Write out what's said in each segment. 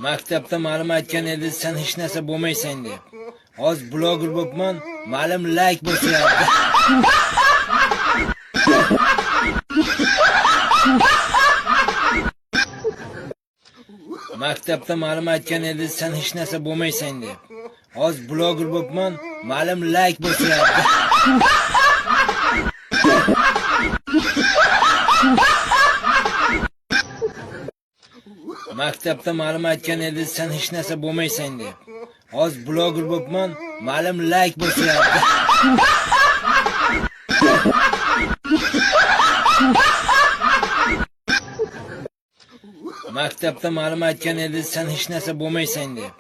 Maktabda ma'lum aytgan edi, sen hech narsa bo'lmaysan deb. Hozir bloger bo'libman, ma'lum like bo'syapti. Maktabda ma'lum aytgan edi, sen hech narsa bo'lmaysan deb. Hozir bloger bo'libman, ma'lum like bo'syapti. Maktabda ma'lum aytgan edi, sen hech narsa bo'lmaysan deb. Hozir bloger bo'libman, ma'lum like bo'syapti. Maktabda ma'lum aytgan edi, sen hech narsa bo'lmaysan deb.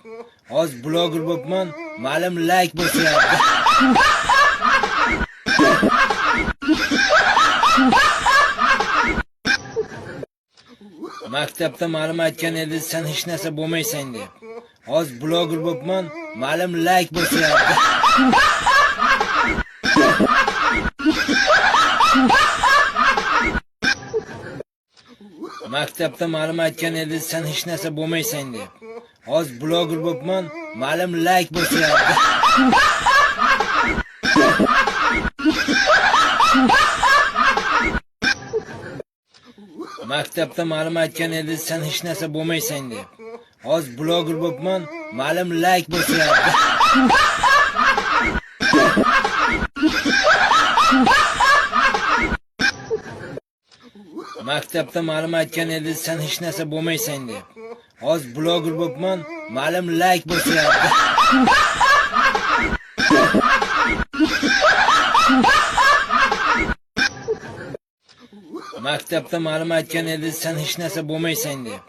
Hozir bloger bo'libman, ma'lum like bo'syapti. Maktabda ma'lum aytgan edi, sen hech narsa bo'lmaysan deb. Hozir bloger bo'libman, ma'lum like bo'syapti. Maktabda ma'lum aytgan edi, sen hech narsa bo'lmaysan deb. Hozir bloger bo'libman, ma'lum like bo'syapti. Maktabda ma'lum aytgan edi, sen hech narsa bo'lmaysan deb. Hozir bloger bo'libman, ma'lum like bo'syapti. Maktabda ma'lum aytgan edi, sen hech narsa bo'lmaysan deb. Hozir bloger bo'libman, ma'lum like bo'syapti. Maktabda ma'lum aytgan edi, sen hech narsa bo'lmaysan deb.